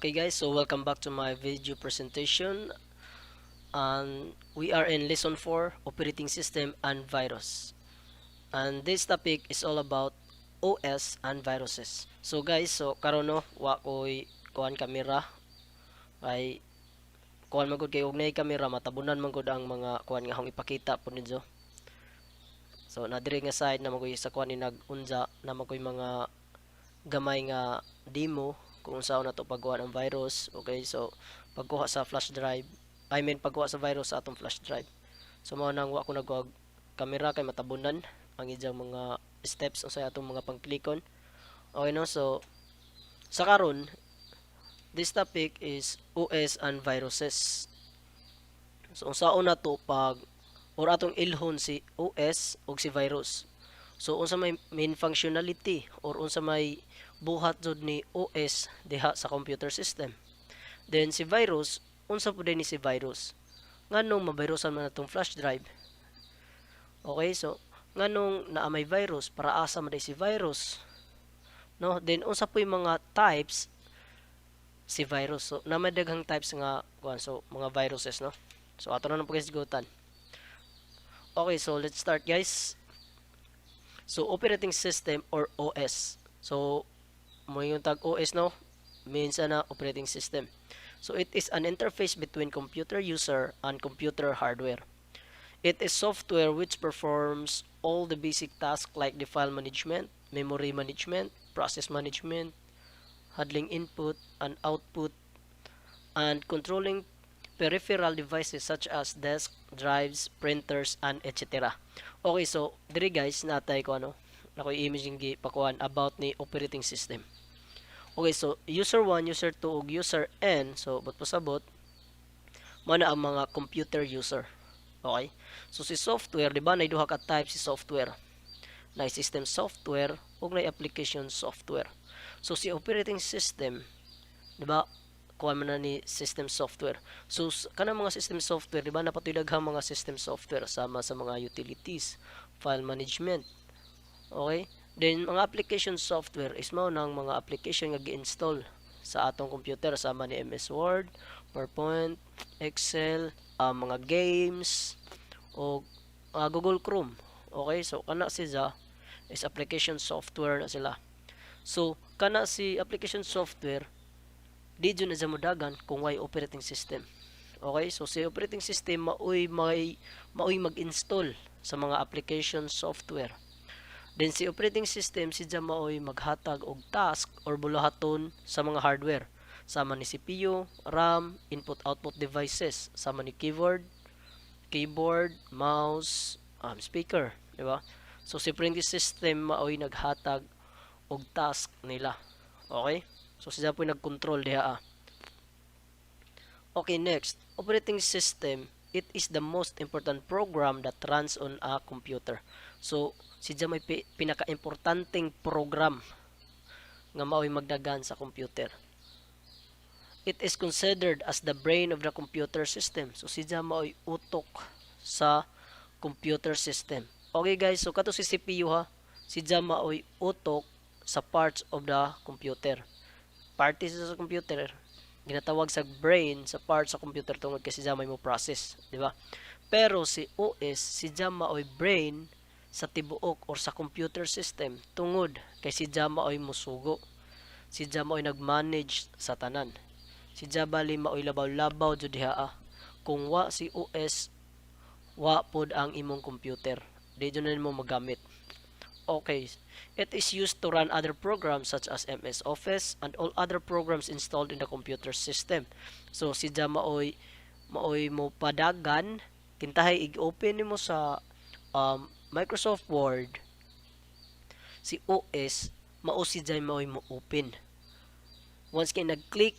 Okay guys, so welcome back to my video presentation, and we are in lesson 4, operating system and virus. And this topic is all about OS and viruses. So guys, so karon no wa koy kuan kamera ay kuan man gud kay og nay kamera matabunan man gud ang mga kuan nga akong ipakita po ninyo. So na diri nga side na magoy sa kuan ni nag-unsa na magoy mga gamay nga demo kung saan na to pagkuha ng virus. Okay, so pagkuha sa flash drive, pagkuha sa virus sa atong flash drive. So mao nang wa ko nagkuha camera kay matabunan ang iyang mga steps unsay atong mga pangklikon. Okay no, so sa karon this topic is OS and viruses. So unsaon na to pag or atong ilhon si OS ug si virus. So unsa may main functionality or unsa may buhat jud ni OS diha sa computer system. Then si virus, unsa pud ni si virus? Nganong mabirusan man atong flash drive? Okay, so nganong naa may virus para asa man si virus? No, then unsa po yung mga types si virus? So na may daghang types nga kuan, so mga viruses, no. So ato na paghisgutan. Okay, so let's start guys. So operating system or OS. So mo yung tag OS, no, means ana operating system. So it is an interface between computer user and computer hardware. It is software which performs all the basic tasks like the file management, memory management, process management, handling input and output, and controlling peripheral devices such as desk, drives, printers, and etc. Okay, so diri guys natay ko ano, nakoy imaging gi pakuan about ni operating system. Okay, so user 1, user 2 ug user n, so but pasabot mo na ang mga computer user. Okay, so si software, di ba, nay duha ka type si software, na system software ug na application software. So si operating system, di ba, kuha man na ni system software. So kanang mga system software, di ba, napatoy daghang mga system software sama sa mga utilities, file management. Okay, then mga application software is mao nang mga application nga gi-install sa atong computer sama ni MS Word, PowerPoint, Excel, mga games o Google Chrome. Okay, so kana siya is application software na sila. So kana si application software di jud na sa modagan kung way operating system. Okay, so si operating system maoy mag-install sa mga application software. Then si operating system si maoy maghatag og task or bulahaton sa mga hardware sama ni CPU, RAM, input-output devices sama ni keyboard, mouse, speaker, di ba? So si operating system maoy naghatag og task nila. Okay? So siya po nag-control diha. Okay, next, operating system, it is the most important program that runs on a computer. So siya may pinaka-importanteng program nga mao'y magdagan sa computer. It is considered as the brain of the computer system. So siya mao'y utok sa computer system. Okay guys, so kato si CPU ha, siya mao'y utok sa parts of the computer. Parties sa computer ginatawag sa brain sa parts sa computer tungod kasi siya may mo process, di ba? Pero si OS, siya mao'y brain sa tibuok or sa computer system tungod kay si Jama oy musugo. Si Jama oy nag-manage sa tanan. Si Jabali maoy labaw-labaw jud diha. Kung wa si OS, wa pod ang imong computer. Di jud na mo magamit. Okay, it is used to run other programs such as MS Office and all other programs installed in the computer system. So si Jama oy mo padagan kintahay i-open nimo sa Microsoft Word, si OS mao si jay mao'y mo open. Once kay nag-click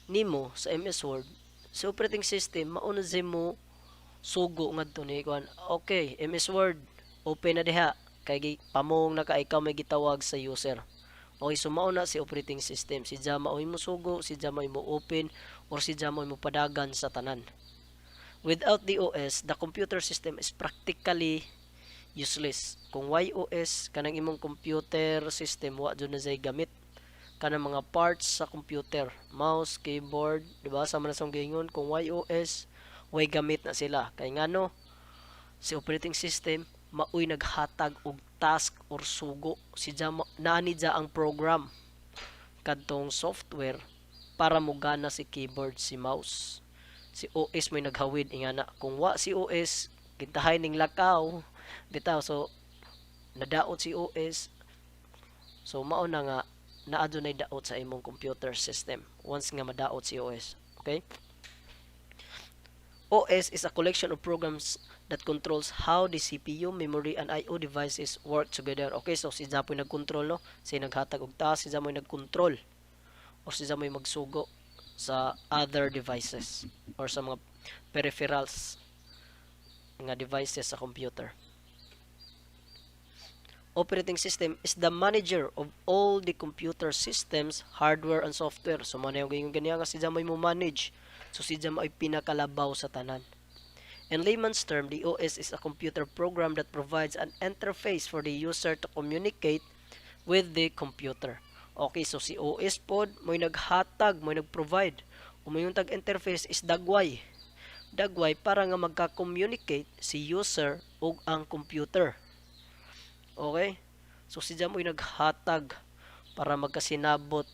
nimo sa MS Word, sa operating system mao na jay mo sugo ngadto ni kuan. Okay, MS Word open na diha kay pamong na ka ikaw may gitawag sa user. Okay, so mao na si operating system. Si jay mao'y mo sugo, si jay mao'y mo open, or si jay mao'y mo padagan sa tanan. Without the OS, the computer system is practically useless. Kung YOS kanang imong computer system wa jud na say gamit kanang mga parts sa computer, mouse, keyboard, di ba? Sama na sa gingon kung iOS, way gamit na sila. Kay ngano, si operating system maoy naghatag og task or sugo. Si naani dya ang program kadtong software para mogana si keyboard, si mouse. Si OS may naghawid ingana. Kung wa si OS, kintahay ning lakaw, bitaw. So nadaot si OS. So mao na nga naadunay daot sa imong computer system once nga madaot si OS. Okay? OS is a collection of programs that controls how the CPU, memory, and I/O devices work together. Okay, so si Japoy nagkontrol, no? Si naghatag og task, si Japoy nagkontrol o si Japoy magsugo sa other devices or sa mga peripherals nga devices sa computer. Operating system is the manager of all the computer systems, hardware, and software. So, man yung ganyan nga si Jamoy mo manage. So, si Jamoy ay pinakalabaw sa tanan. In layman's term, the OS is a computer program that provides an interface for the user to communicate with the computer. Okay, so si OS pod, mo'y naghatag, mo'y nagprovide. Kung may yung tag-interface is dagway. Dagway para nga magka-communicate si user o ang computer. Okay? So si Jamoy naghatag para magkasinabot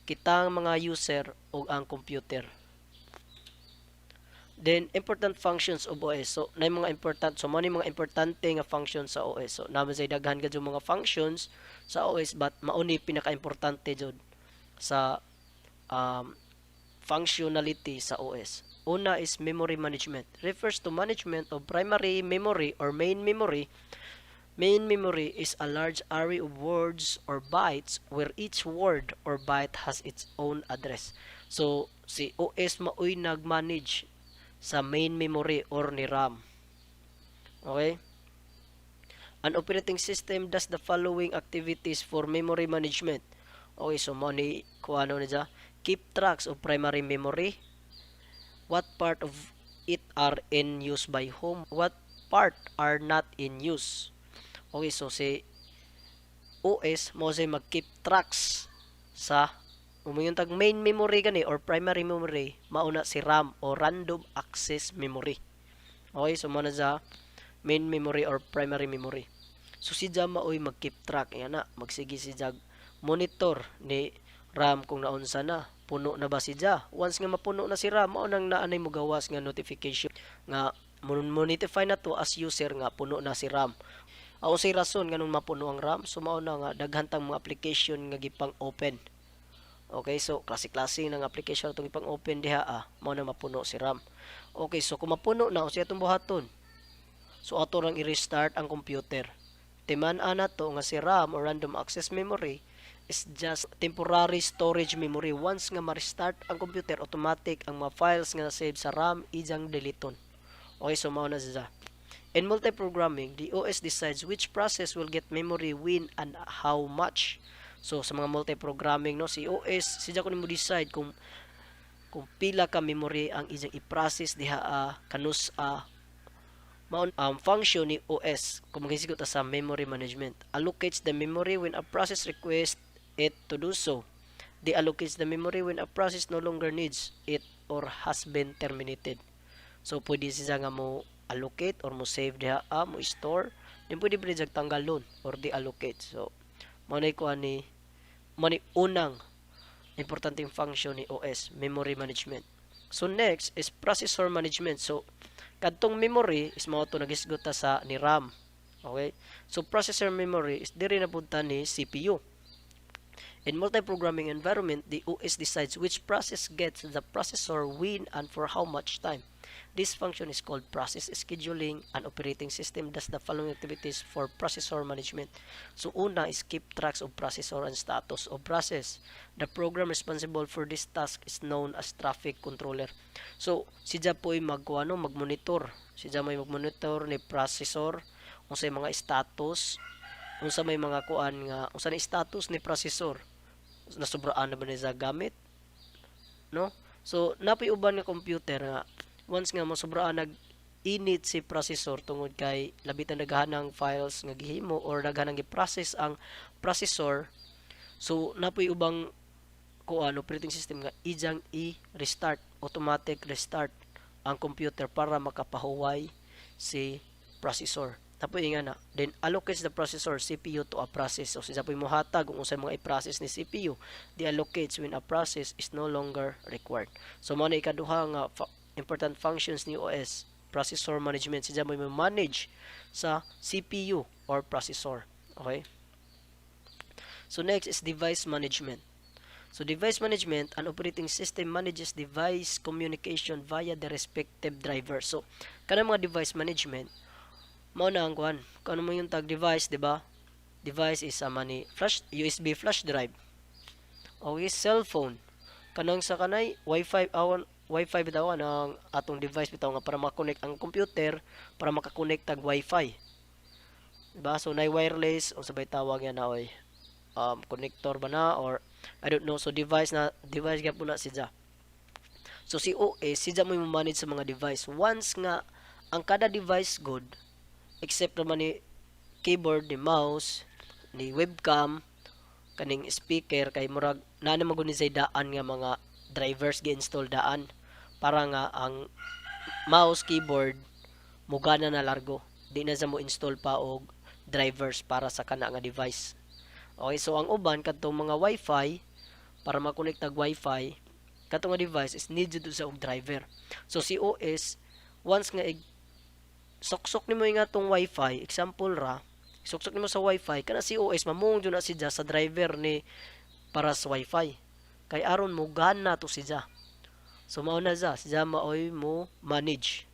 kitang mga user o ang computer. Then, important functions of OS. So, na mga important. So, mga importante nga functions sa OS. So, naman sa daghan ka mga functions sa OS, but mauni pinaka-importante jud sa functionality sa OS. Una is memory management. Refers to management of primary memory or main memory. Main memory is a large array of words or bytes where each word or byte has its own address. So, si OS maoy nag-manage sa main memory or ni RAM. Okay? An operating system does the following activities for memory management. Okay, so mo ni kuano na dya. Keep tracks of primary memory. What part of it are in use by whom? What part are not in use? Okay, so si OS mo say mag-keep tracks sa yung tag main memory gani or primary memory, mauna si RAM o random access memory. Okay, so muna sa main memory or primary memory. So si Jam maoy mag-keep track. Yan na, magsige si Jag monitor ni RAM kung naunsa na. Puno na ba si Ja? Once nga mapuno na si RAM, maunang naanay mo gawas nga notification nga mo-notify na to as user nga puno na si RAM. Ako say rason ganun mapuno ang RAM, so mauna nga daghantang mga application nga gipang open. Okay, so klase-klase ng application itong ipang open diha mao na mapuno si RAM. Okay, so kung mapuno na usa itong buhaton. So ato lang i-restart ang computer. Timan-an na to nga si RAM or random access memory is just temporary storage memory. Once nga ma-restart ang computer, automatic ang mga files nga na-save sa RAM ijang deleton. Okay, so mao na siya. In multiprogramming, the OS decides which process will get memory when and how much. So sa mga multiprogramming, no, si OS siya ko nimo decide kung pila ka memory ang iyang i-process diha kanus function ni OS kung magisigot sa memory management. Allocates the memory when a process requests it to do so. Deallocates the memory when a process no longer needs it or has been terminated. So pwede siya nga mo allocate or mo save diha mo store. Then pwede tanggalon or deallocate. So mao ko ani unang importanteng function ni OS, memory management. So next is processor management. So kadtong memory is mao to nagisgot sa ni RAM. Okay? So processor memory is diri na punta ni CPU. In multiprogramming environment, the OS decides which process gets the processor when and for how much time. This function is called process scheduling. An operating system does the following activities for processor management. So una is keep tracks of processor and status of process. The program responsible for this task is known as traffic controller. So si Japoy magmonitor. Si Japoy magmonitor ni processor unsay mga status, unsa may mga kuan nga unsa ni status ni processor. Nasubraan na ba niya gamit? No? So napoy uban nga computer nga once nga mosobraan nag-init si processor tungod kay labitan daghanang files nga gihimo or daghanang gi-process ang processor, so napoy ubang kuan operating system nga ijang i-restart, automatic restart ang computer para makapahuway si processor. Tapo nga na, then allocates the processor CPU to a process. So sa po'y mohatag kung unsay mga i-process ni CPU, the allocates when a process is no longer required. So mao na ikaduha nga important functions ni OS, processor management. Siya mo manage sa CPU or processor. Okay? So next is device management. So device management, an operating system manages device communication via the respective driver. So kanang mga device management, mao na ang kuan. Kung ano mo yung tag device, di ba? Device is a mani flash USB flash drive. Okay, cellphone. Kanang sa kanay Wi-Fi bitaw ang atong device bitaw nga para ma-connect ang computer para maka-connect tag Wi-Fi. Diba? So nay wireless o sabay tawag yan na oy connector ba na or I don't know. So device gyud po na siya. So si OS siya mo manage sa mga device. Once nga ang kada device good except naman ni keyboard, ni mouse, ni webcam, kaning speaker kay murag naa na maguni say daan nga mga drivers gi-install daan para nga ang mouse, keyboard mugana na largo. Di na sa mo install pa og drivers para sa kana nga device. Okay, so ang uban kadtong mga Wi-Fi para makonect tag Wi-Fi katong nga device is need jud sa og driver. So si OS once nga suksok nimo nga tong Wi-Fi, example ra, suksok nimo sa Wi-Fi kana si OS mamong jud na siya sa driver ni para sa Wi-Fi. Kay aron mo gana to siya. So mao na siya maoy mo manage.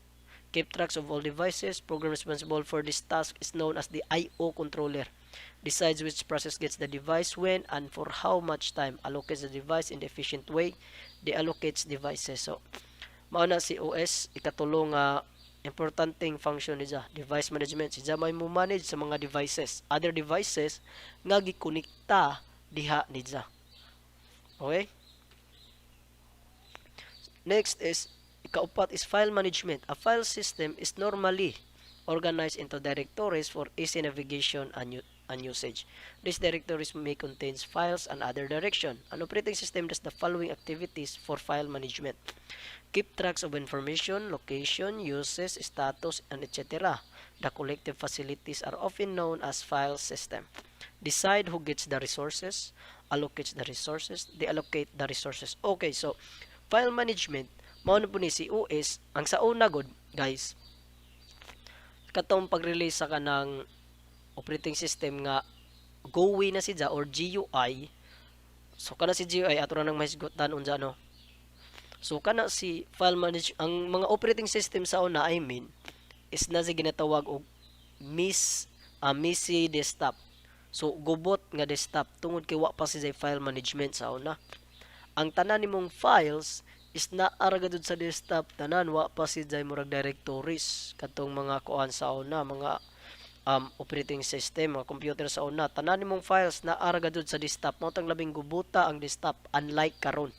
Keep tracks of all devices. Program responsible for this task is known as the I/O controller. Decides which process gets the device when and for how much time. Allocates the device in the efficient way. Deallocates devices. So, mao na si OS ikatulong nga importanteng function niya, device management. Siya may mo manage sa mga devices, other devices nga gikonekta diha niya. Okay? Next is ikaupat is file management. A file system is normally organized into directories for easy navigation and usage. These directories may contain files and other direction. An operating system does the following activities for file management. Keep tracks of information, location, uses, status, and etc. The collective facilities are often known as file system. Decide who gets the resources, allocates the resources, deallocate the resources. Okay, so file management, mao na po ni si OS, ang sa una god, guys, katong pag-release sa kanang operating system nga GUI na siya or GUI. So kana si GUI ato na nang mahisgutan unsa no. So kana si file manage ang mga operating system sa una is na si ginatawag og MISI desktop. So gubot nga desktop tungod kay wa pa siya file management sa una. Ang tanan nimong files is naara gadud sa desktop tanan wa pa siya murag directories katong mga kuan sa una mga operating system, mga computer sa una, tanan nimong files na aragadud sa desktop. Mao tang labing gubuta ang desktop unlike karon.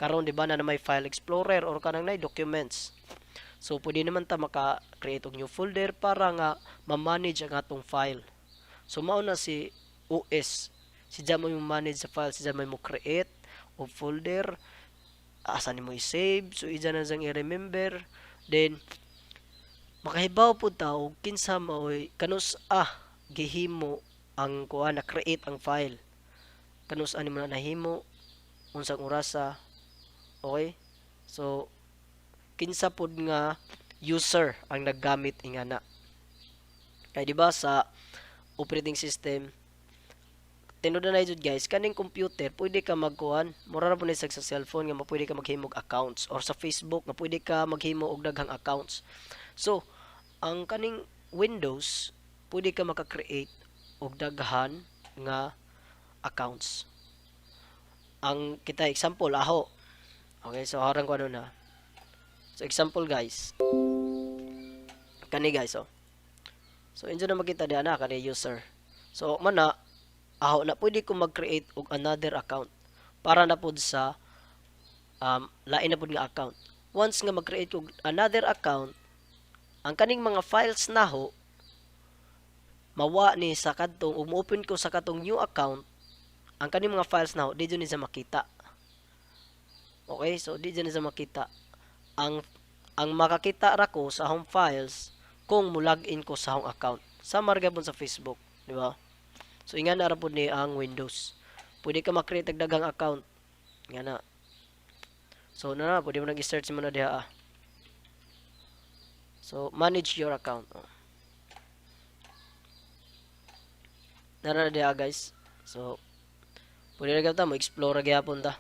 Karon di ba na may file explorer or kanang nay documents. So pwede naman ta maka-create og new folder para nga ma-manage ang atong file. So mao na si OS. Siya mo yung manage sa file, siya mo create og folder, asa nimo i-save, so ija na sang i-remember, then makahibaw po tao kinsa maoy kanus gihimo ang kuha na create ang file, kanus ani mo na nahimo, unsang orasa. Okay, so kinsa pod nga user ang naggamit ingana. Kay di ba sa operating system tinuod na jud guys, kaning computer pwede ka magkuhan mura ra po sa cellphone nga pwede ka maghimog accounts or sa Facebook nga pwede ka maghimo og daghang accounts. So ang kaning Windows pwede ka maka-create og daghan nga accounts. Ang kita example aho. Okay, so harang ko ano na. So example guys. Kani guys oh. So injo na makita diha na kani user. So mana aho na pwede ko mag-create og another account para na pud sa lain na pud nga account. Once nga mag-create og another account, ang kaning mga files naho mawa ni sa kadtong mo-open ko sa katong new account, ang kaning mga files naho di jud ni sa makita. Okay, so di dyan sa makita. Ang ang makakita ra ko sa home files kung mo login ko sa home account. Sama ra gyapon sa Facebook, di ba? So inga na ra pud ni ang Windows. Pwede ka ma-create og daghang account. Nga na. So na pwede mo nang i-search mo na diha. So manage your account. Oh. Nara na diha guys. So pwede ra ta mo explore ra gyapon ta.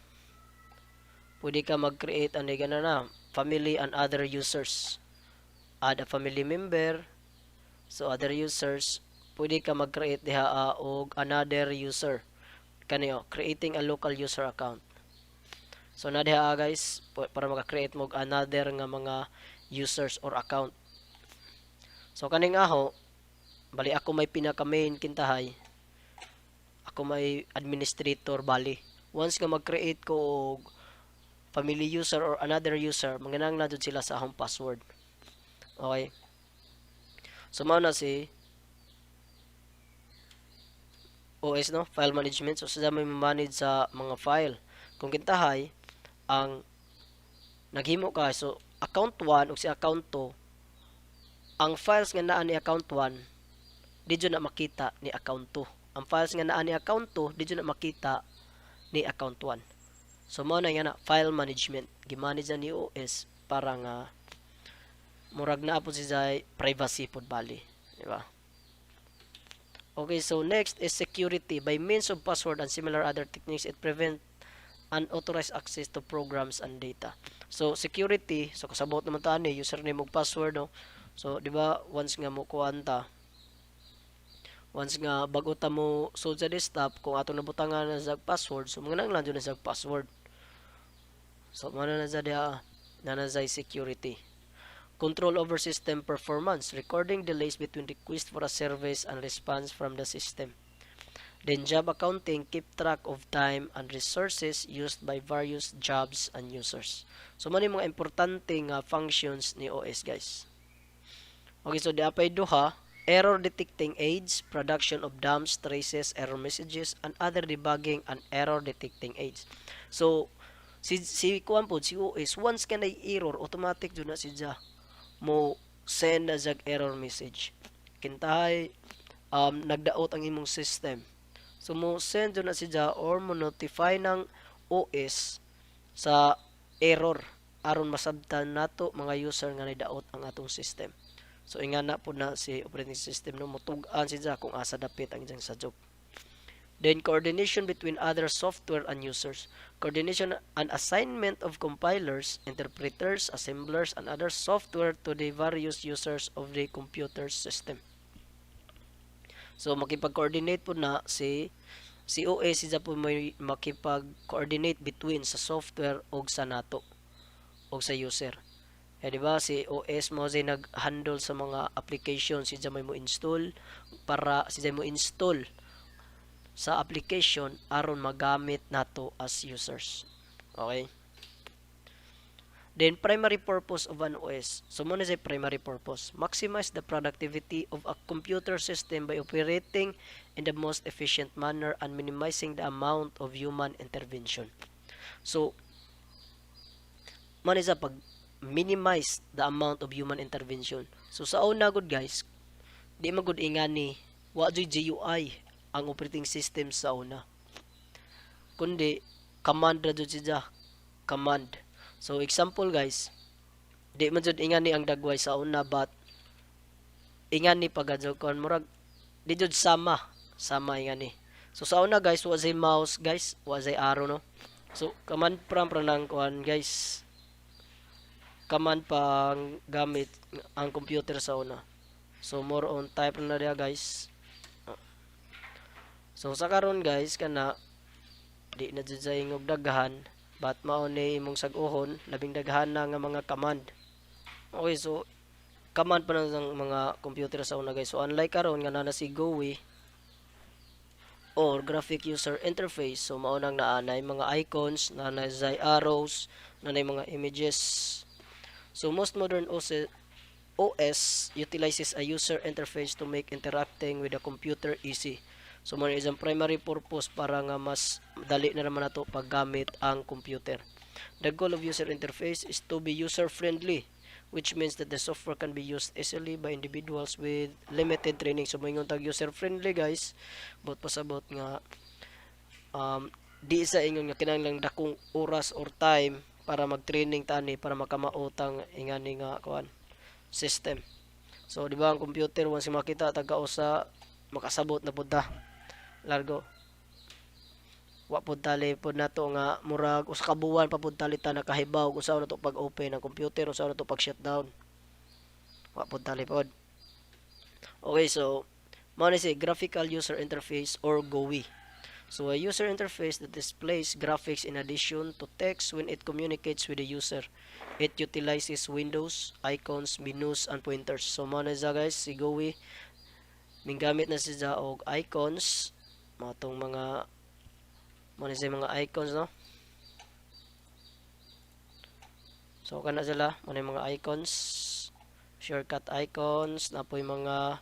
Pwede ka mag-create ani gana na family and other users. Add a family member. So other users, pwede ka mag-create diha og another user. Kaniyo, creating a local user account. So na diha guys, para maka-create mo og another nga mga users or account. So kaning aho, bali ako may pinaka main kintahay. Ako may administrator bali. Once nga mag-create ko og family user or another user, manginahanglan jud sila sa akong password. Okay. So mao na si OS no, file management. So sa may manage sa mga file. Kung kintahay ang naghimo ka so account 1 ug si account 2, ang files nga naa ni account 1 di jud na makita ni account 2. Ang files nga naa ni account 2 di jud na makita ni account 1. So mao na nga na file management gimanage ni OS para nga murag na po siya privacy pod bali, di ba? Okay, so next is security. By means of password and similar other techniques, it prevent unauthorized access to programs and data. So security, so kasabot naman ta ni username ug password no. So di ba once nga mo kuanta, once nga bago ta mo sud sa desktop kung ato nabutangan na sa password, so mga nang na sa password. So mana na sa dia na sa security. Control over system performance, recording delays between request for a service and response from the system. Then job accounting, keep track of time and resources used by various jobs and users. So man mga importante nga functions ni OS guys. Okay, so diapay duha, error detecting aids, production of dumps, traces, error messages, and other debugging and error detecting aids. So si kuan pod si OS once ka na error, automatic jud na siya mo send na jag error message. Kintahay nagdaot ang imong system. So mo send na siya or mo notify ng OS sa error aron masabtan nato mga user nga nagdaot ang atong system. So ingana po na si operating system no motug-an siya kung asa dapit ang iyang sadjok. Then coordination between other software and users. Coordination and assignment of compilers, interpreters, assemblers, and other software to the various users of the computer system. So makipag-coordinate po na si OS siya po may makipag-coordinate between sa software og sa nato og sa user. Eh di ba si OS mo say nag-handle sa mga applications siya may mo install para siya mo install sa application aron magamit nato as users. Okay? Then primary purpose of an OS. So mo na say primary purpose. Maximize the productivity of a computer system by operating in the most efficient manner and minimizing the amount of human intervention. So man isa pag minimize the amount of human intervention. So sa una gud guys, di magud ingani wa joy GUI ang operating system sa una. Kundi command ra jud siya, command. So example guys, di man jud ingani ang dagway sa una but ingani pagadyo kon murag di jud sama ingani. So sa una guys was a mouse guys, was a arrow no. So command prompt ra lang kuan guys. Command pang gamit ang computer sa una. So more on type na dia guys. So sa karon guys kana di na jud sa ingog daghan but mao ni imong sag-uhon labing daghan na nga mga command. Okay, so command pa na ng mga computer sa una guys. So unlike karon nga na si GUI or graphic user interface, so mao nang naanay mga icons, naanay arrows, naanay mga images. So most modern OS utilizes a user interface to make interacting with the computer easy. So mo is ang primary purpose para nga mas dali na naman nato paggamit ang computer. The goal of user interface is to be user friendly, which means that the software can be used easily by individuals with limited training. So moingon tag user friendly guys, but pasabot nga di sa ingon nga kinahanglan dakong oras or time para mag-training tani para makamautang ingani nga kuan system. So di ba ang computer once makita taga usa makasabot na pud ta largo. Wa pud tali pud nato nga murag usa ka buwan pa pud tali ta nakahibaw kung saan nato pag-open ang computer, kung saan nato pag-shutdown. Wa pud tali pod. Okay, so mao ni si graphical user interface or GUI. So a user interface that displays graphics in addition to text when it communicates with the user. It utilizes windows, icons, menus, and pointers. So mao na siya guys, si GUI minggamit na siya og icons, matong mga mao na siya mga icons no. So kana sila mao na mga icons, shortcut icons, napoy mga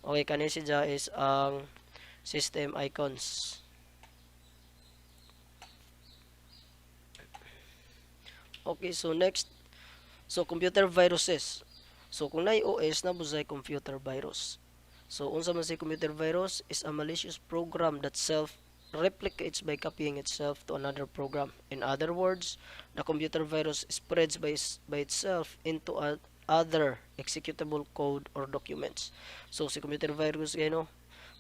okay kani siya is ang system icons. Okay, so next, so computer viruses. So kung nay OS na busay computer virus. So unsa man say computer virus is a malicious program that self replicates by copying itself to another program. In other words, the computer virus spreads by itself into other executable code or documents. So si computer virus no,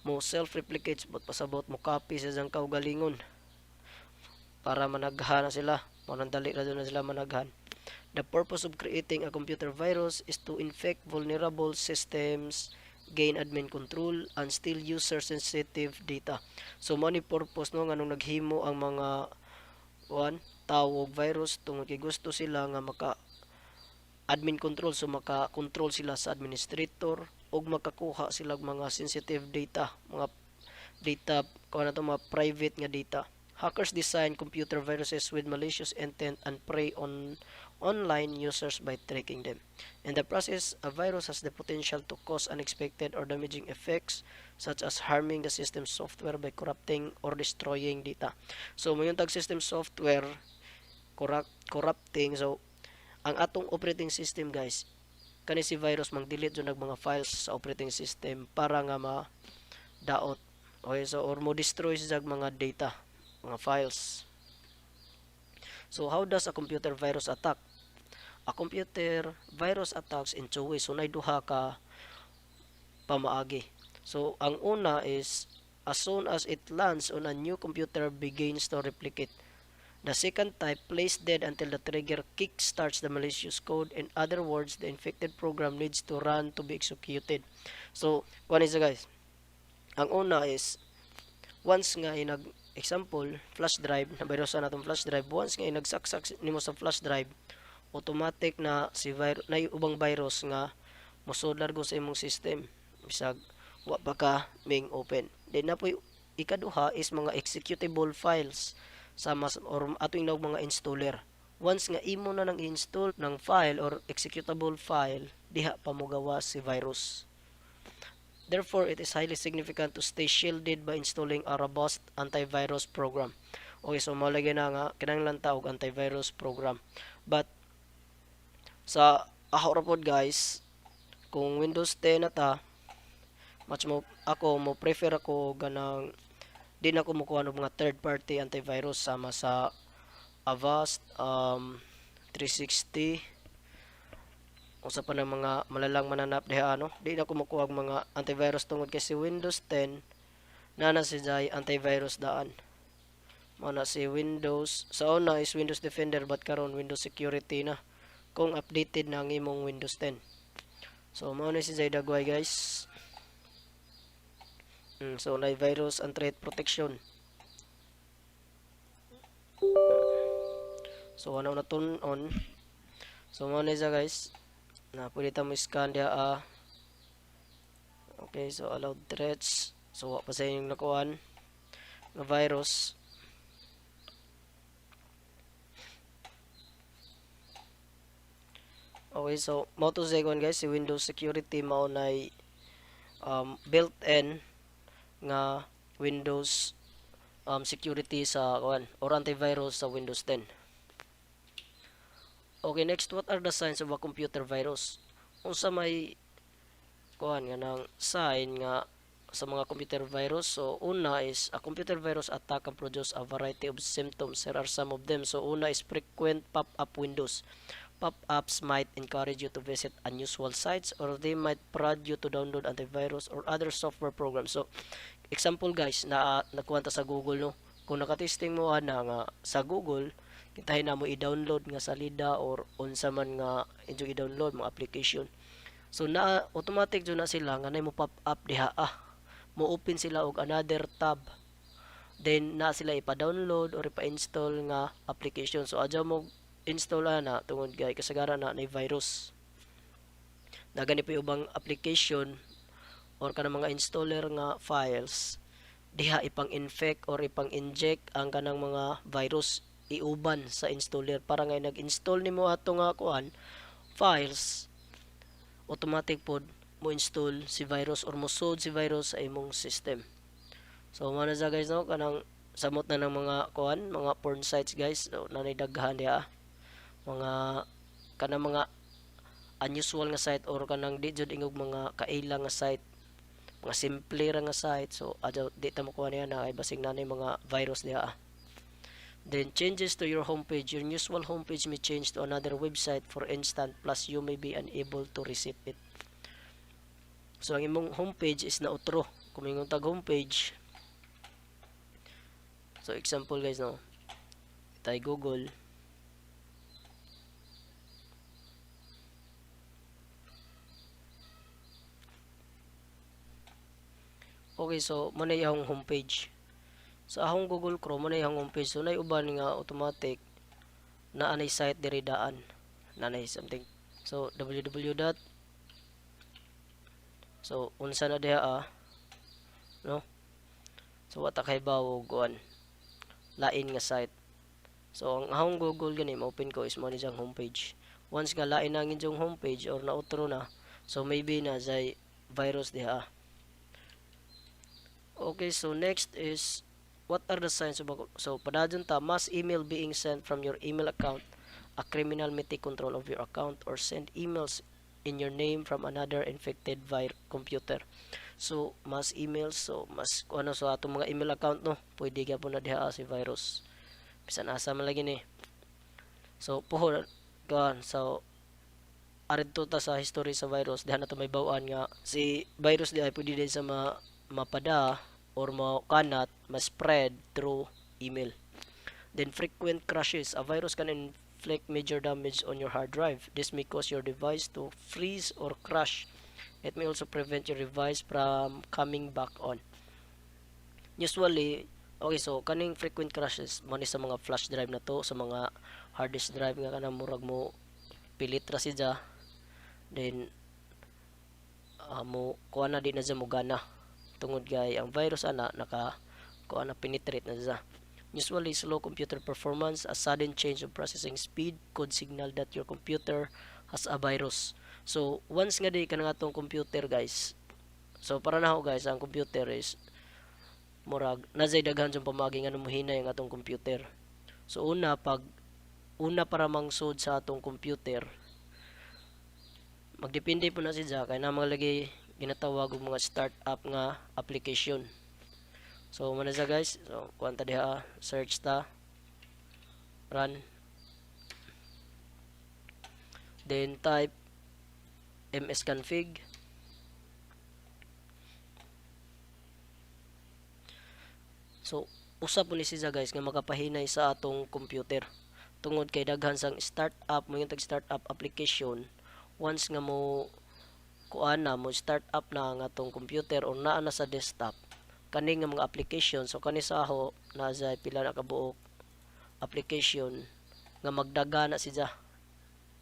mo self-replicates but pasabot mo copy sa isang kaugalingon para managhan na sila. Manandali na doon na sila managhan. The purpose of creating a computer virus is to infect vulnerable systems, gain admin control, and steal user-sensitive data. So, mo ni purpose no, nga nung naghimo ang mga tao og virus tungod kay gusto sila nga maka admin control, so maka-control sila sa administrator og makakuha sila mga sensitive data, mga data kung ano to, mga private nga data. Hackers design computer viruses with malicious intent and prey on online users by tracking them. In the process, a virus has the potential to cause unexpected or damaging effects such as harming the system software by corrupting or destroying data. So, mayroon tag system software corrupting. So, ang atong operating system guys, kani si virus mag-delete jud mga files sa operating system para nga ma-daot. Okay, so or mo destroy sa mga data, mga files. So how does a computer virus attack? A computer virus attacks in two ways. So nay duha ka pamaagi. So ang una is as soon as it lands on a new computer begins to replicate. The second type plays dead until the trigger kickstarts the malicious code. In other words, the infected program needs to run to be executed. So, kuan is guys. Ang una is once nga inag example flash drive na virusan natong flash drive, once nga inagsaksak nimo sa flash drive, automatic na si virus na ubang virus nga mosudlar go sa imong system bisag wa pa ka ming open. Then na po ikaduha is mga executable files sama or ato inawag mga installer. Once nga imo na nang install ng file or executable file, diha pa mo gawa si virus. Therefore, it is highly significant to stay shielded by installing a robust antivirus program. Okay, so malagay na nga kinahanglan ta og antivirus program. But sa ako ra pod guys, kung Windows 10 na ta, much mo ako mo prefer ako ganang di na ko mukuha ng mga third party antivirus sama sa Avast 360 usa pa ng mga malalang mananap diha ano, di na ko makuha mga antivirus tungod kay si Windows 10 na si jay antivirus daan. Mao na si Windows sa una is Windows Defender but karon Windows Security na kung updated na ang imong Windows 10. So mao na si jay dagway guys. So na virus and threat protection. So ano na turn on. So mao na siya guys. Na pwede ta mo scan diha. Okay, so allowed threats. So wa pa sa inyong nakuan nga virus. Okay, so mao to sa guys, si Windows Security mao nay built-in nga Windows security sa kuan or antivirus sa Windows 10. Okay, next, what are the signs of a computer virus? Unsa may kuan nga ng sign nga sa mga computer virus? So una is a computer virus attack can produce a variety of symptoms. Here are some of them. So una is frequent pop-up windows. Pop-ups might encourage you to visit unusual sites, or they might prod you to download antivirus or other software programs. So example guys, nakuha ta sa Google, no. Kung nakatesting mo ana nga sa Google, kintahin na mo i-download nga salida or unsa man nga inyo i-download mga application. So na automatic jud na sila nga nay mo pop up diha, mo open sila og another tab, then na sila ipa-download or ipa-install nga application. So adyo mo install na tungod kay kasagaran na nay virus. Dagani pa ubang application or kanang mga installer nga files diha ipang-infect or ipang-inject ang kanang mga virus iuban sa installer para nga nag-install nimo ato nga kuan files, automatic pod mo install si virus or mo sod si virus sa imong system. So mo na sa guys, no, kanang samot na ng mga kuan, mga porn sites guys. So nanay daghan diha mga kanang mga unusual nga site or kanang di jud ingog mga kaila nga site, mga simple ra nga site. So adto di ta mo kuha niya na kay basig nanay mga virus diha. Then changes to your homepage. Your usual homepage may change to another website for instance, plus you may be unable to reset it. So ang imong homepage is nautro. Kung ingong tag homepage, so example guys, no, tay Google. Okay, so mo na yung homepage. Sa akong Google Chrome mo na yung homepage. So nay uban nga automatic na anay site diri daan. Nanay something. So www. So unsa na diha, no? So wata kay bawo kuan lain nga site. So ang akong Google gani ma-open ko is mo ni jang homepage. Once nga lain na ang inyong homepage or nautro na, so maybe na say virus diha. Okay, so next is what are the signs of so padadyon ta mass email being sent from your email account. A criminal may take control of your account or send emails in your name from another infected computer. So mass emails, so mas ano so atong mga email account, no, pwede gyapon na diha si virus. Bisan asa man lagi ni. So puhon kan, so aridto ta sa history sa virus diha na to may baw-an nga si virus di ay pwede din sa mapada or makanat, ma-spread through email. Then frequent crashes. A virus can inflict major damage on your hard drive. This may cause your device to freeze or crash. It may also prevent your device from coming back on. Usually, okay, so kaning frequent crashes mo ni sa mga flash drive na to, sa mga hard disk drive nga kanang murag mo pilit ra siya. Then mo kuha na di na siya mo gana tungod kay ang virus ana naka kuha na penetrate na siya. Usually slow computer performance. A sudden change of processing speed could signal that your computer has a virus. So once nga di ka nga atong computer guys, so para na ho guys, ang computer is murag nazay daghan jung pamagi nga muhinay ang atong computer. So una para mangsud sa atong computer, magdepende po na siya kay na maglagay ginatawag og mga startup nga application. So muna siya guys, so kuanta diha, search ta, run, then type msconfig. So usa po ni siya guys nga makapahinay sa atong computer tungod kay daghan sang startup mo yung tag startup application. Once nga mo kuana mo start up na ang atong computer or naa na sa desktop kani nga mga application, so kani sa aho na sa pila na kabuok application nga magdaga na siya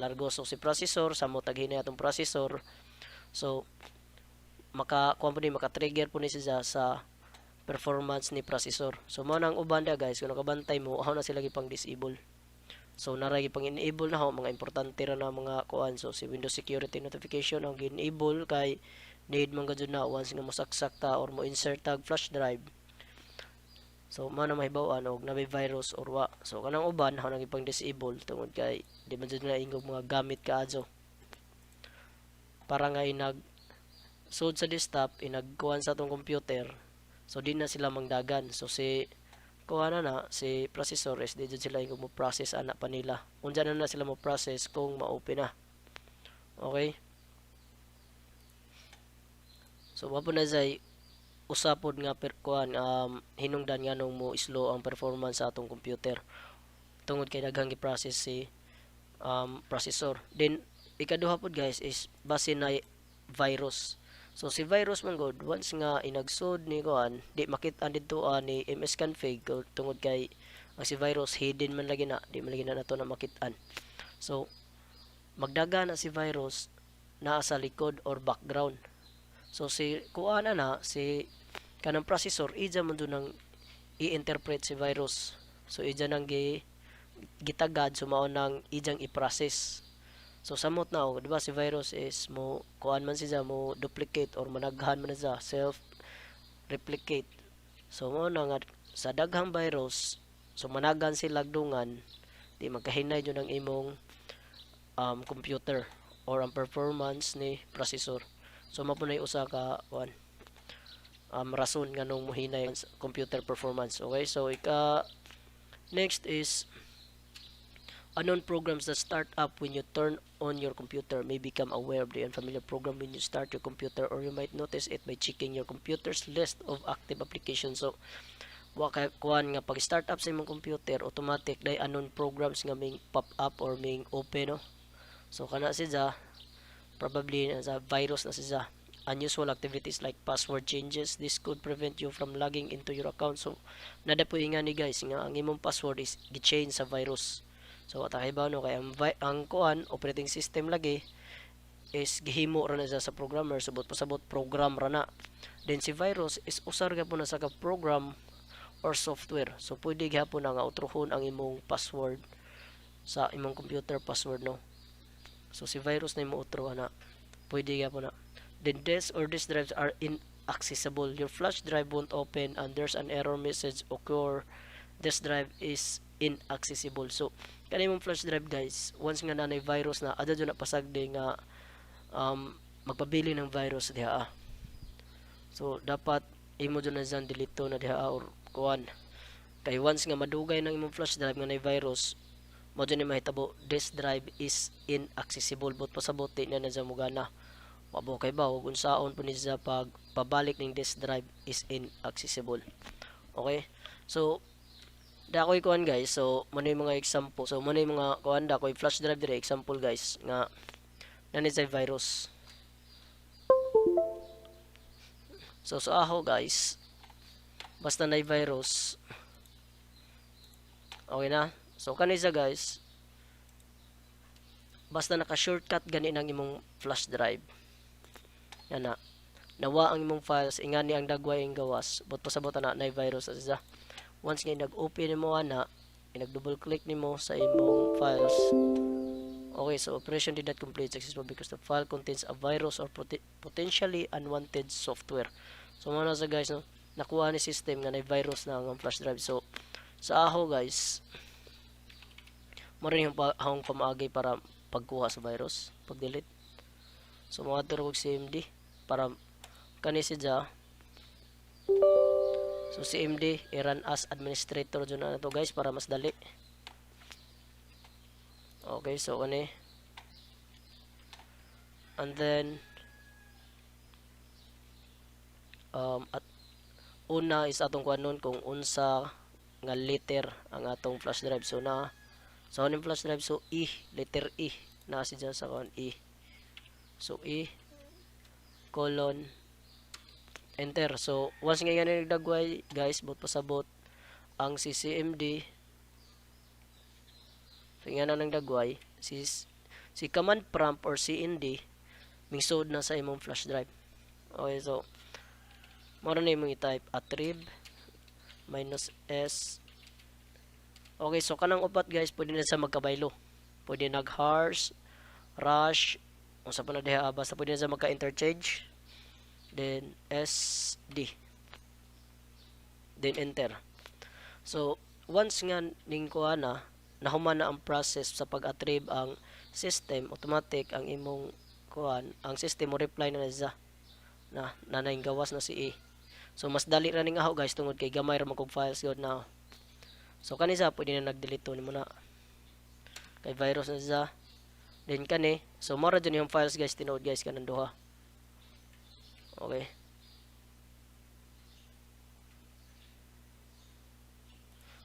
largo. So si processor sa mo taghinay atong processor, so maka-trigger po ni siya sa performance ni processor. So mo nang uban da guys, kung nakabantay mo aho na sila gipang disable. So naray pang enable na ho mga importante ra na mga kuan. So si Windows Security Notification ang gi-enable kay need man gud na once nga mosaksak ta or mo insert tag flash drive. So mao na mahibaw-an og nabe virus or wa. So kanang uban ha nang ipang disable tungod kay di man jud na ingog mga gamit kaadso para nga inag sud sa desktop inagkuhan sa atong computer. So di na sila mangdagan. So si kuha na si processor is di jud sila ingog mo process ana pa nila. Unsa na sila mo process kung ma-open na. Okay? So mapo na say usapod nga kuan hinungdan nganong mo slow ang performance sa atong computer tungod kay daghang gi-process si processor. Then ikaduha pod guys is base na virus. So si virus man god once nga inagsod ni kuan di makit-an didto ni MS config tungod kay ang si virus hidden man lagi na di man lagi na nato na makit-an. So magdaga na si virus naa sa likod or background. So si kuan na si kanang processor ija man do nang i-interpret si virus. So ija nang gitagad sumao nang ijang i-process. So samot na di ba si virus is mo kuan man siya mo duplicate or managhan man siya self replicate. So mo na nga sa daghang virus so managan sila dungan di magkahinay jud ang imong computer or ang performance ni processor. So mapunay usa ka kuan rason nganong mohinay computer performance. Okay, so next is unknown programs that start up when you turn on your computer may become aware of the unfamiliar program when you start your computer, or you might notice it by checking your computer's list of active applications. So wa kay kuan nga pag start up sa imong computer automatic day unknown programs nga may pop up or may open no. So kana siya probably sa virus na siya. Unusual activities like password changes, this could prevent you from logging into your account. So nada po nga ni guys nga ang imong password is gi-change sa virus. So atakibaw no kay ang kuan operating system lagi is gihimo ra na sa programmer subot pasabot program ra na. Then si virus is usar gyapon na sa ka program or software. So pwede gyapon na nga utrohon ang imong password sa imong computer password no. So si virus na imo utro na pwede gyapon na. Then disk drives are inaccessible. Your flash drive won't open and there's an error message occur. This drive is inaccessible. So kani mong flash drive guys, once nga nanay virus na ada jud na pasagdi nga magpabili ng virus diha. So dapat imo jud na dyan delete na diha or kuan. Kay once nga madugay ng imong flash drive nga nay virus, mo jud ni mahitabo this drive is inaccessible but pasabot di na dyan mugana. Wabo kay ba ug unsaon po ni sa pag pabalik ning disk drive is inaccessible. Okay? So dakoy kuan guys. So mo mga example. So mo mga kuan dakoy flash drive dire example guys nga nani sa virus. So sa aho guys basta na virus okay na. So kanisa guys basta naka shortcut gani nang imong flash drive. Yan na. Nawa ang imong files ingani ang dagway ang gawas but pasabot na virus sa once nga nag-open nimo ana nag-double click nimo sa imong files. Okay, so operation did not complete successfully because the file contains a virus or potentially unwanted software. So muna sa guys no, nakuha ni system nga na virus na ang flash drive. So sa aho guys mo rin yung ahong pamaagi para pagkuha sa virus, pag-delete. So mga turog CMD para kani siya. So CMD i-run as administrator dyan na to guys para mas dali. Okay, so kani and then at una is atong kuanon kung unsa nga letter ang atong flash drive. So na sa so, flash drive so letter E na siya sa kuan E. So E colon enter. So once nga yan nagdagway guys bot pasabot ang si CMD so nga na nagdagway si command prompt or CMD mingsod na sa imong flash drive. Okay, so mara na imong i-type attrib -s. Okay, so kanang upat guys pwede na sa magkabaylo, pwede nag-harsh rush unsa pa na diha basta pwede na sa magka-interchange then SD then enter. So once nga ning kuha na nahuman na ang process sa pag-attrib ang system, automatic ang imong kuan, ang system mo reply na sa na nanay gawas na si A. So mas dali ra ning aho guys tungod kay gamay ra man kog files god na. So kanisa pwede na nag-delete to nimo na kay virus na sa. Then kani, so mara dyan yung files guys tinuod guys kanang duha. Okay.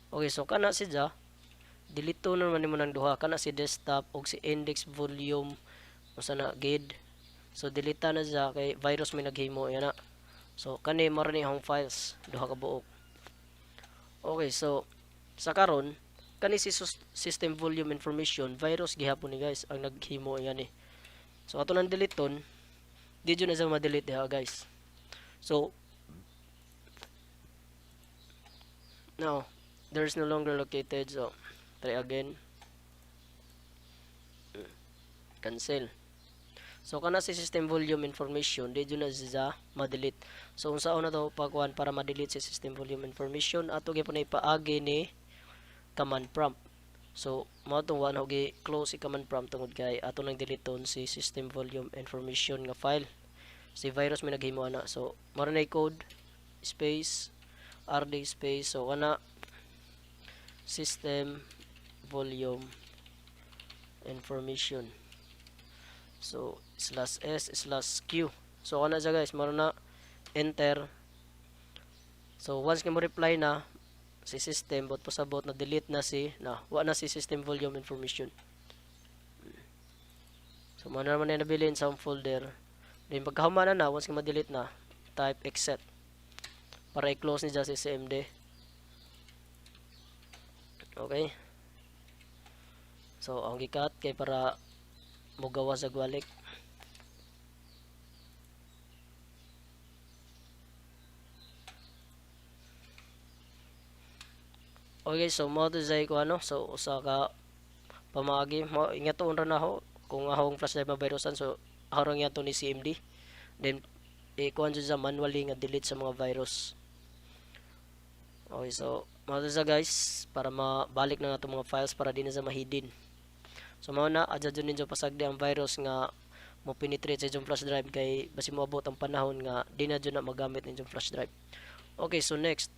Okay, so kana si ja delete to naman nimo nang duha, kana si desktop ug si index volume usa na gid. So delete na siya kay virus may naghimo yan na. So kani mara ni home files duha ka buok. Okay, so sa karon kani si system volume information virus gihapon ni guys ang naghimo yan ni. So ato nang deleton di jud na sa ma-delete ha guys. So now there is no longer located, so try again, cancel. So kana si system volume information di jud na siya ma-delete. So unsaon na to pagkuan para ma-delete si system volume information ato gyapon ipaagi ni command prompt. So mao tong one gi close si command prompt tungod kay ato nang deleton si system volume information nga file. Si virus may naghimo ana. So mao na code space rd space, so kana system volume information, so /s/q. So kana siya guys, maro na enter. So once ka mo reply na si system bot pasabot na delete na si na wa na si system volume information. So mo naman na nabilin sa folder. Then pagkahuman na once ka ma-delete na, type exit para i-close ni si cmd. Okay. So ang gikat kay para mugawa sa gwalik. Okay, so mo to say ko ano, so usa ka pamaagi mo ingaton ra na ho kung ahong flash drive mabirusan, so harang yato ni cmd. Then ikuan jud sa manually nga delete sa mga virus. Okay, so mo to sa guys para mabalik na nga itong mga files para di na sa mahidin. So mao na adya jud ninyo pasagdi ang virus nga mo penetrate sa inyong flash drive kay basi moabot ang panahon nga di na jud na magamit ninyong flash drive. Okay, so next,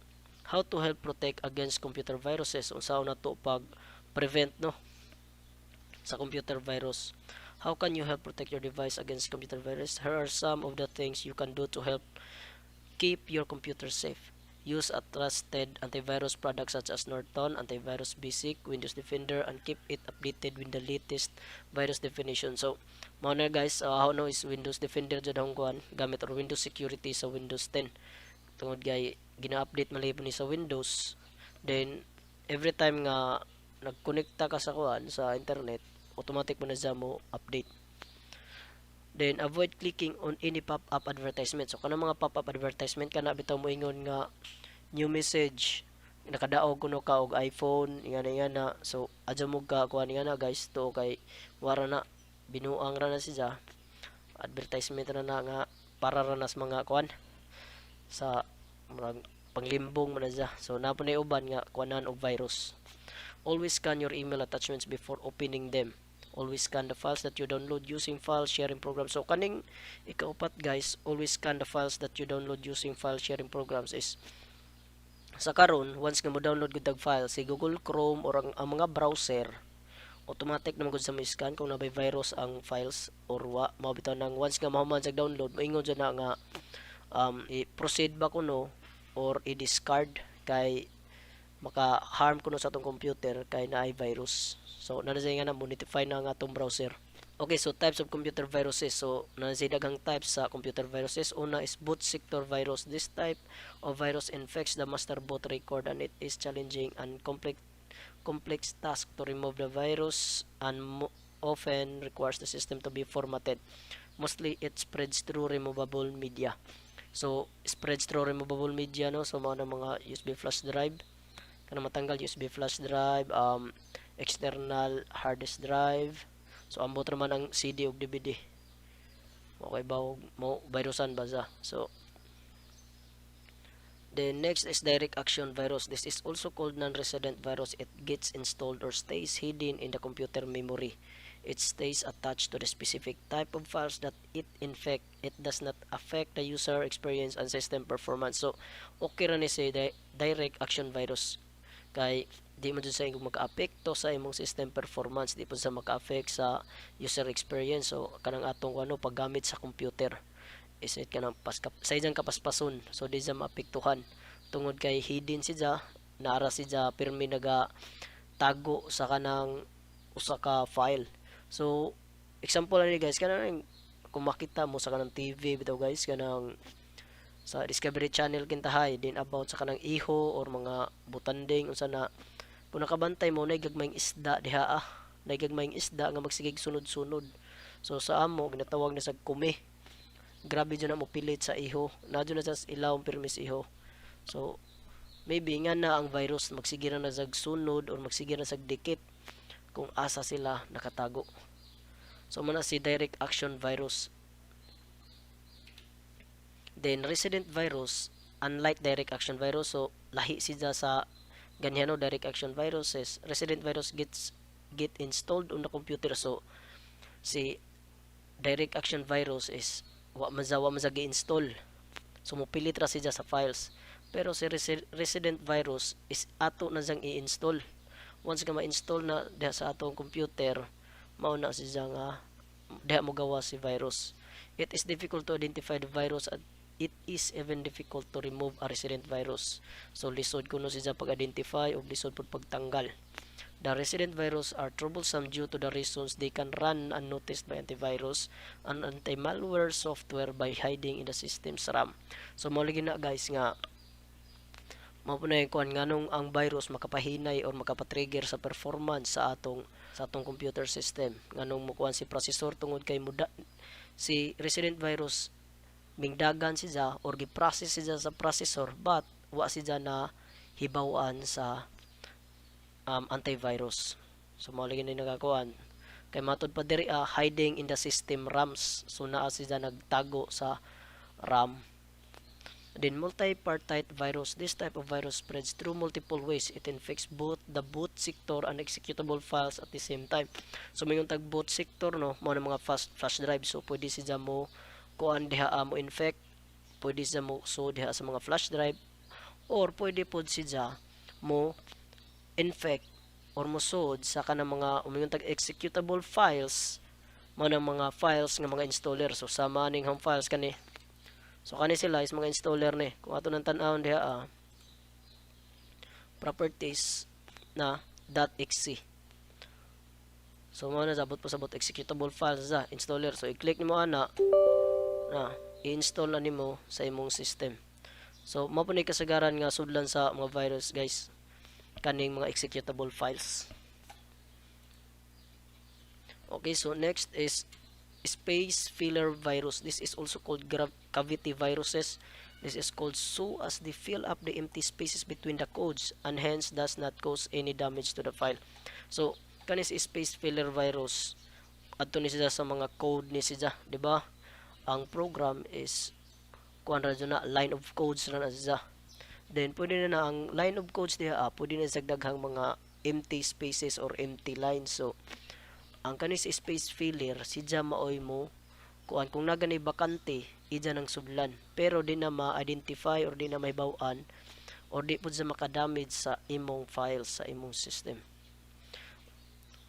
how to help protect against computer viruses. Unsaon na to pag prevent no sa computer virus. How can you help protect your device against computer virus? Here are some of the things you can do to help keep your computer safe. Use a trusted antivirus product such as Norton, Antivirus Basic, Windows Defender, and keep it updated with the latest virus definition. So, mao na guys, how no is Windows Defender jud ang kuan gamit or Windows Security sa Windows 10. Tungod kay gina-update malipon ni sa Windows. Then every time nga nagkonekta ka sa kuan sa internet, automatic mo na siya mo update. Then avoid clicking on any pop-up advertisement. So kanang mga pop-up advertisement kana bitaw mo ingon nga new message nakadaog kuno ka og iPhone ingana. So adyo mo ka kuan ingana guys to kay wara na binuang ra na siya. Advertisement na nga para ra nas mga kuan sa panglimbong man na siya. So napo na uban nga kuanan og virus. Always scan your email attachments before opening them. Always scan the files that you download using file sharing programs. So kaning ikaupat guys, always scan the files that you download using file sharing programs is sa karon once nga mo download gud tag file si Google Chrome or ang mga browser, automatic naman gud sa mo scan kung nabay virus ang files or wa. Mao bitaw nang once nga mahuman sa download moingon jud na nga i-proceed ba kuno or i-discard kay maka-harm kuno sa atong computer kay naay virus. So nanasay nga na mo notify na nga atong browser. Okay, so types of computer viruses. So nanasay daghang types sa computer viruses. Una is boot sector virus. This type of virus infects the master boot record and it is challenging and complex task to remove the virus and often requires the system to be formatted. Mostly it spreads through removable media. So spreads through removable media no. So mao na mga USB flash drive. Kana matanggal USB flash drive, external hard disk drive. So ambot naman ang CD ug DVD. Okay ba mo virusan ba sa? So The next is direct action virus. This is also called non-resident virus. It gets installed or stays hidden in the computer memory. It stays attached to the specific type of files that it infect. It does not affect the user experience and system performance. So, okay ra ni say direct action virus. Kay di mo dyan sa imong maka-apekto sa imong system performance, di po sa maka-affect sa user experience. So, kanang atong ano paggamit sa computer is it kanang sa ijang kapaspason, so di siya maapektuhan tungod kay hidden siya, naara siya pirmi naga tago sa kanang usa ka file. So example ani guys, kanang kung makita mo sa kanang TV bitaw guys, kanang sa Discovery Channel kintahay din about sa kanang iho or mga butanding unsa na, kung nakabantay mo na gagmayng isda diha na gagmayng isda nga magsigig sunod-sunod. So sa amo ginatawag na sa kume. Grabe dyan na mo pilit sa iho, na dyan na sa ilawang permis iho. So maybe nga na ang virus magsigira na sa sunod or magsigira na sa dikit kung asa sila nakatago. So muna si direct action virus. Then resident virus, unlike direct action virus, so lahi siya sa ganyan no direct action viruses. Resident virus get installed on the computer. So si direct action virus is wa man sa gi-install. So mopilit ra siya sa files. Pero si resident virus is ato na siyang i-install. Once ka ma-install na diha sa atong computer, mao na siya nga diha mo gawa si virus. It is difficult to identify the virus and it is even difficult to remove a resident virus. So lisod kuno siya pag-identify o lisod pud pagtanggal. The resident virus are troublesome due to the reasons they can run unnoticed by antivirus and anti-malware software by hiding in the system's RAM. So mao lagi na guys nga mao na yung kuan nganong ang virus makapahinay or makapatrigger sa performance sa atong computer system. Nganong mo kuan si processor tungod kay muda si resident virus mingdagan siya or gi-process siya sa processor but wa siya na hibaw-an sa antivirus. So mao lagi ni nagakuan kay matod pa diri hiding in the system RAMs, so naa siya nagtago sa RAM. Then multi-partite virus, this type of virus spreads through multiple ways. It infects both the boot sector and executable files at the same time. So mayong tag boot sector no, mo na mga flash drive, so pwede siya mo kuan diha mo infect, pwede siya mo so diha sa mga flash drive, or pwede pod siya mo infect or musod sa kanang mga umingon tag executable files, mga mga files nga mga installer. So sama ning hang files kani, so kani sila is mga installer ni, kung ato nang tan-awon diha properties na .exe. So mo na sabot po sabot executable files sa installer. So i-click nimo ana na i-install na nimo sa imong system. So mao po ni kasagaran nga sudlan sa mga virus guys, kaning mga executable files. Okay, so next is space filler virus. This is also called cavity viruses. This is called so as they fill up the empty spaces between the codes and hence does not cause any damage to the file. So kanis space filler virus, adto ni siya sa mga code ni siya, di ba? Ang program is kuan ra na line of codes ra na siya. Then pwede na ang line of codes diha pwede na sagdaghang mga empty spaces or empty lines. So ang kanis space filler sidya maoy mo kuan kung naganay bakante ija nang sudlan, pero di na ma-identify or di na mahibaw-an or di pud sa makadamage sa imong files sa imong system.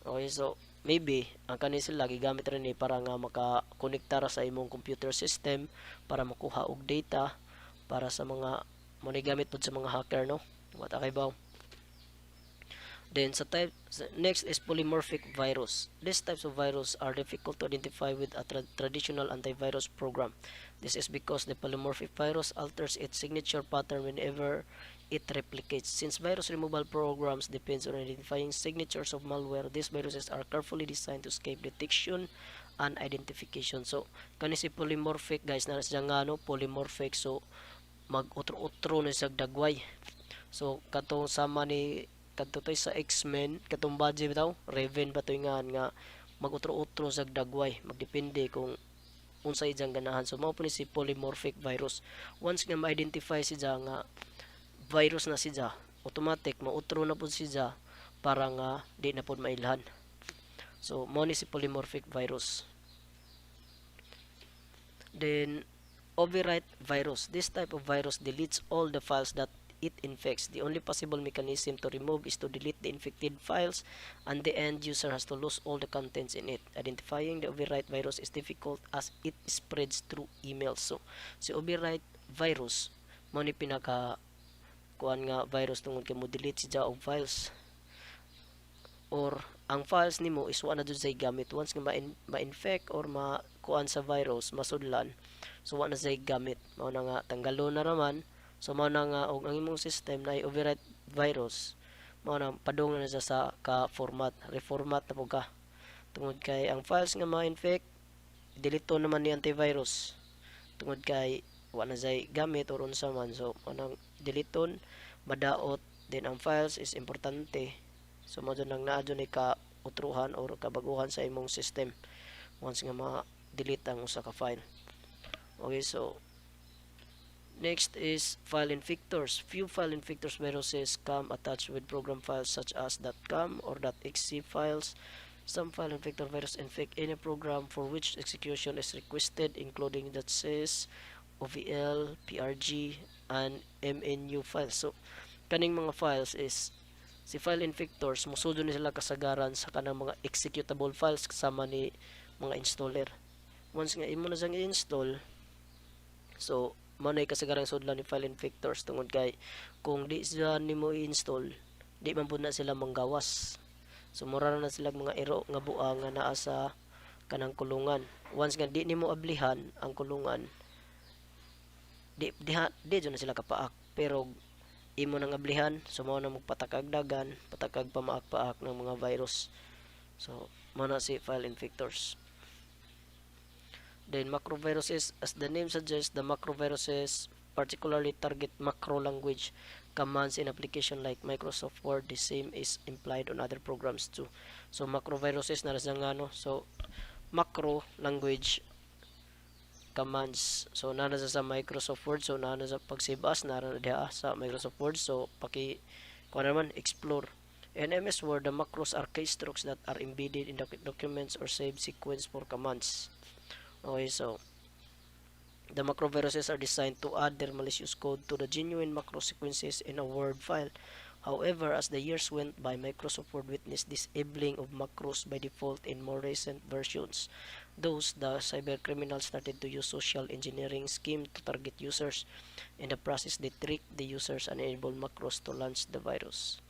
Okay, so maybe ang kanis sila gigamit rin ni para nga makakonektar sa imong computer system para makuha og data para sa mga manigamit pod sa mga hacker no, wata kay baw. Then sa next is polymorphic virus. These types of virus are difficult to identify with a traditional antivirus program. This is because the polymorphic virus alters its signature pattern whenever it replicates. Since virus removal programs depends on identifying signatures of malware, these viruses are carefully designed to escape detection and identification. So kani si polymorphic guys, na siya nga no, polymorphic, so mag-utro-utro na sa dagway. So katong sama ni kadto sa X-Men, katong budget bitaw Raven ba to nga mag-utro-utro sa dagway, magdepende kung unsay iyang ganahan. So mao po ni si polymorphic virus. Once nga ma-identify siya nga virus na siya, automatic mautro na pud siya para nga di na pud mailhan. So mao ni si polymorphic virus. Then overwrite virus. This type of virus deletes all the files that it infects. The only possible mechanism to remove is to delete the infected files, and the end user has to lose all the contents in it. Identifying the overwrite virus is difficult as it spreads through emails. So, si overwrite virus, mo ni pinaka kuan nga virus tungod kay mo delete siya og files, or ang files nimo is wala na dun say gamit. Once nga ma-infect or makuan sa virus, masudlan, so wala na say gamit. Mao na nga tanggalon na raman. So mao na nga og ang imong system na overwrite virus, mao na padung na siya sa ka format, reformat na po ka. Tungod kay ang files nga ma-infect, delete naman ni antivirus. Tungod kay wala na say gamit or unsa man, so anang deleton madaot. Then ang files is importante. So mo nang naa ni ka utruhan or kabaguhan sa imong system once nga ma-delete ang usa ka file. Okay, so next is file infectors. Few file infectors viruses come attached with program files such as .com or .exe files. Some file infector virus infect any program for which execution is requested, including .sys, OVL, PRG, and MNU files. So kaning mga files is si file infectors, musudo ni sila kasagaran sa kanang mga executable files kasama ni mga installer. Once nga imo na siyang i-install, so manay kasagaran sudlan ni file infectors tungod kay kung di siya nimo i-install, di man pud na sila manggawas. So mura na sila mga ero nga buang nga naa sa kanang kulungan. Once nga di nimo ablihan ang kulungan, di na sila kapaak. Pero imo nang ablihan, so mao na magpatakag dagan, patakag pamaak-paak ng mga virus. So mao na si file infectors. Then macroviruses, as the name suggests, the macroviruses particularly target macro language commands in application like Microsoft Word. The same is implied on other programs too. So macroviruses na nga no. So macro language commands. So nana sa Microsoft Word, so nana sa pag-save as nana diha sa Microsoft Word. So kuan naman explore. In MS Word, the macros are keystrokes that are embedded in the documents or save sequence for commands. Okay, so the macroviruses are designed to add their malicious code to the genuine macro sequences in a Word file. However, as the years went by, Microsoft Word witnessed disabling of macros by default in more recent versions. Thus, the cybercriminals started to use social engineering scheme to target users. In the process, they trick the users and enable macros to launch the virus.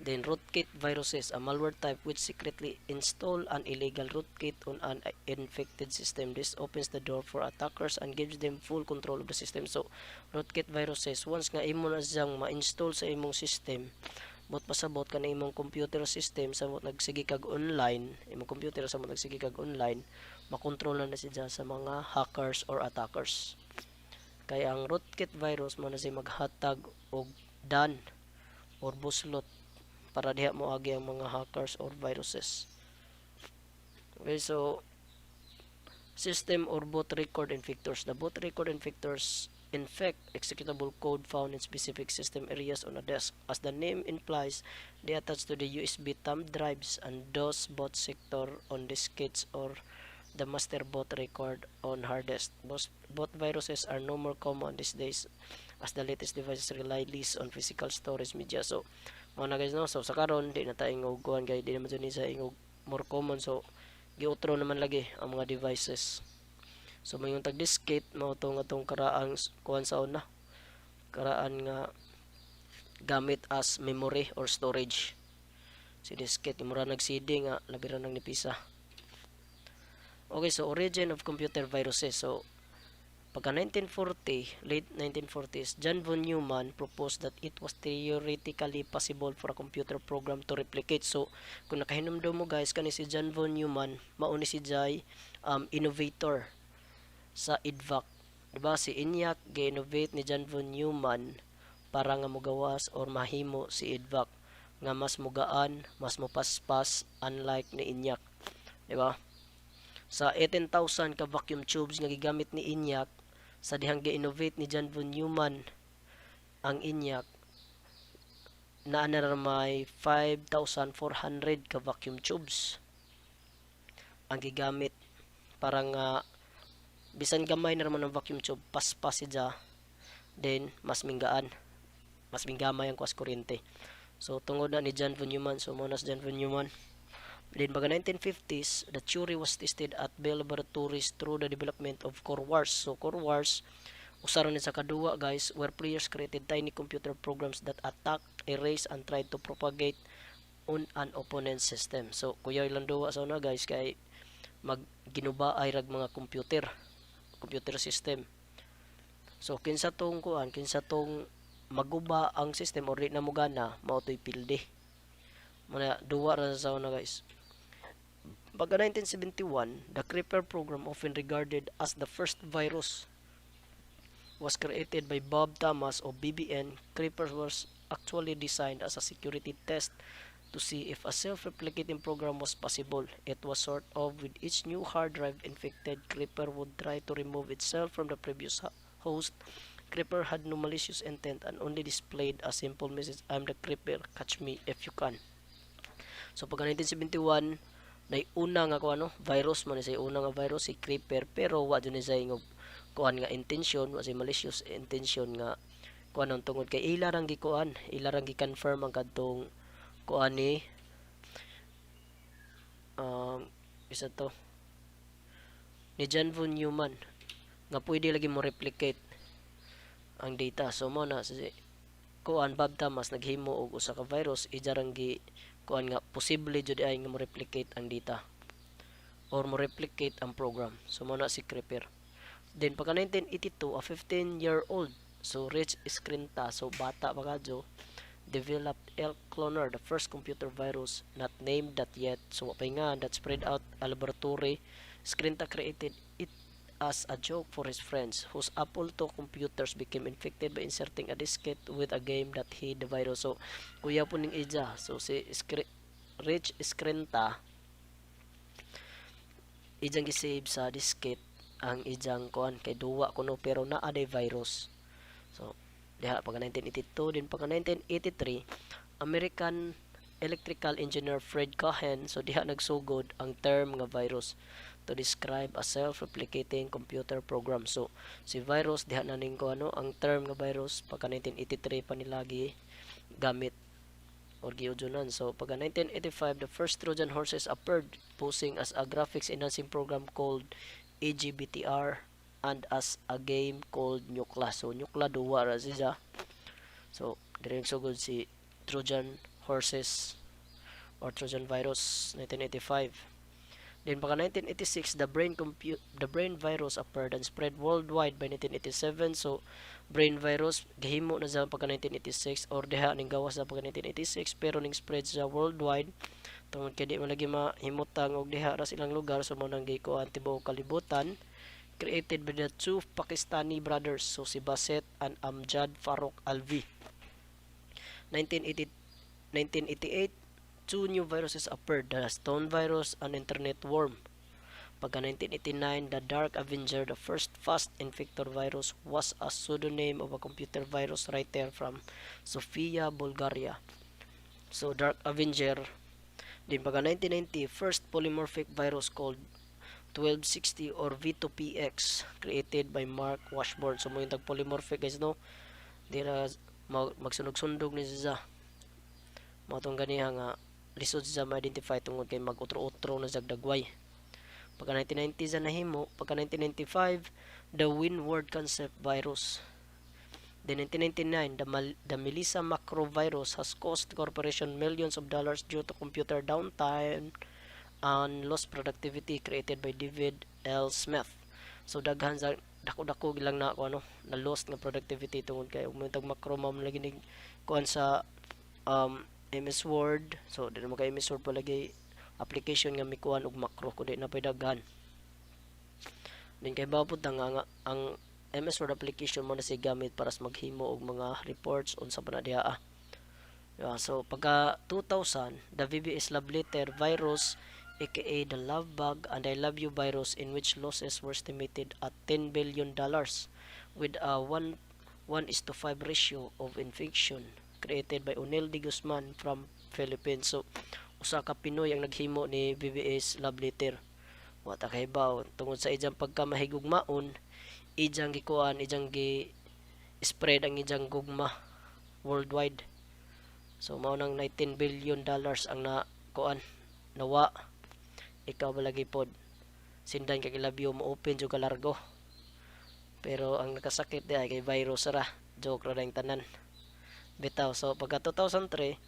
Then rootkit viruses, a malware type which secretly install an illegal rootkit on an infected system. This opens the door for attackers and gives them full control of the system. So rootkit viruses, once nga imo na siyang ma-install sa imong system, bot pasabot ka na imong computer system sa mo nagsige kag online, imong computer sa mo nagsige kag online, makontrol na siya sa mga hackers or attackers. Kaya ang rootkit virus mo na siya maghatag og dan or buslot para diha mo agi ang mga hackers or viruses. Okay, so system or boot record infectors. The boot record infectors infect executable code found in specific system areas on a disk. As the name implies, they attach to the USB thumb drives and DOS boot sector on diskettes or the master boot record on hard disk. Boot viruses are no more common these days as the latest devices rely least on physical storage media. So mao na guys no, so sa karon di na tayo ingog guys, di naman dyan sa ingog more common, so giutro naman lagi ang mga devices. So may yung tag diskette mao to nga tong karaang kuan sa una, karaan nga gamit as memory or storage. Si diskette mura nag CD nga labi ra nang nipisa. Okay, so origin of computer viruses. So pagka 1940, late 1940s, John von Neumann proposed that it was theoretically possible for a computer program to replicate. So, kung nakahinumdum mo guys, kani si John von Neumann, mauni si Jay innovator sa IDVAC. Diba? Si ENIAC, ga-innovate ni John von Neumann para nga mugawas or mahimo si IDVAC nga mas mugaan, mas mupaspas, unlike ni ENIAC. Diba? sa 18,000 ka vacuum tubes nga gigamit ni Inyak sa dihang gi-innovate ni John von Neumann ang Inyak naa na may 5,400 ka vacuum tubes ang gigamit para nga bisan gamay na naman ang vacuum tube paspas siya then mas minggamay ang kwas kuryente. So tungod na ni John von Neumann, so muna si John von Neumann. Then baga 1950s, the theory was tested at Bell laboratories through the development of core wars. So core wars usaron ni sa kaduwa guys, where players created tiny computer programs that attack, erase, and tried to propagate on an opponent's system. So kuya ilang duwa sa una guys kay magginuba ay rag mga computer system. So kinsa tong kuan, kinsa tong maguba ang system or di na mo gana, mao toy pilde. Muna duwa ra sa una guys. Baga 1971, the Creeper program, often regarded as the first virus, was created by Bob Thomas of BBN. Creeper was actually designed as a security test to see if a self-replicating program was possible. It was sort of with each new hard drive infected, Creeper would try to remove itself from the previous host. Creeper had no malicious intent and only displayed a simple message, "I'm the Creeper, catch me if you can." So pagka 1971, na una nga kuano virus man say una nga virus si Creeper, pero wa jud ni say nga kuan nga intention, wa say malicious intention nga kuan tungod kay ilarang gikuan, ilarang gi-confirm ang kadtong kuan ni isa to ni John von Neumann nga pwede lagi mo replicate ang data. So mo na si kuan Bob Thomas naghimo og usa ka virus, ijarang gi kuan nga posible jud ay nga mo replicate ang data or mo replicate ang program. So mo na si Creeper. Then pagka 1982, a 15-year-old, so Rich Skrenta, so bata pa kadyo, developed Elk Cloner, the first computer virus not named that yet. So apay nga that spread out a laboratory. Skrenta created it as a joke for his friends, whose Apple II computers became infected by inserting a diskette with a game that hid the virus. So kuya po ning ija, so si Rich Skrenta ijang gisave sa diskette ang ijang kuan kay duwa kuno pero naa day virus. So diha pagka 1982, din pagka 1983, American electrical engineer Fred Cohen, so diha nagsugod ang term nga virus to describe a self-replicating computer program. So si virus diha na ning ano ang term nga virus pagka 1983 pa nilagi gamit or giujunan. So pagka 1985, the first Trojan horses appeared, posing as a graphics enhancing program called AGBTR and as a game called Nukla. So Nukla duwa ra siya. So dire sugod si Trojan horses or Trojan virus 1985. Then pagka 1986, the brain virus appeared and spread worldwide by 1987. So brain virus gihimo na sa pagka 1986 or diha ning gawas sa pagka 1986 pero ning spread sa worldwide tungod kay di man lagi mahimutang og diha ra silang lugar. So mo nang gikuan tibuok kalibutan, created by the two Pakistani brothers, so si Baset and Amjad Farooq Alvi. 1988, two new viruses appeared, the Stone virus and Internet worm. Pagka 1989, the Dark Avenger, the first fast infector virus, was a pseudonym of a computer virus writer from Sofia, Bulgaria. So Dark Avenger. Din pagka 1990, first polymorphic virus called 1260 or V2PX, created by Mark Washburn. So mo yung polymorphic guys no, dira magsunog-sundog ni siya mo itong ganiha nga lisod siya ma-identify tungod kay mag-utro-utro na dagway. Pagka 1990 sa nahimo, pagka 1995, the Windward concept virus. Then 1999, the Melissa macrovirus has cost the corporation millions of dollars due to computer downtime and lost productivity, created by David L. Smith. So daghan sa dako-dako lang na ako na lost nga productivity tungod kay ug tag macro mom lagi ning kuan sa MS Word. So di mo kay MS Word palagi application nga mikuan og macro kundi na pay daghan. Din kay babot ang MS Word application mo na si gamit para sa maghimo og mga reports unsa pa na diha. Yeah, so pagka 2000, the VBS love letter virus aka the love bug and I love you virus, in which losses were estimated at $10 billion with a 1 is to 5 ratio of infection created by Unel de Guzman from Philippines. So usa ka Pinoy ang naghimo ni BBS love letter. Wa ta kahibaw tungod sa ijang pagkamahigugmaon, ijang gikuan, ijang gi spread ang ijang gugma worldwide. So mao nang $19 billion ang na kuan nawa. Ikaw balagi pod sindan kay ilabyo mo open jud ka largo. Pero ang nakasakit di ay kay virus ra. Joke ra dayong tanan. Bitaw, so pagka 2003,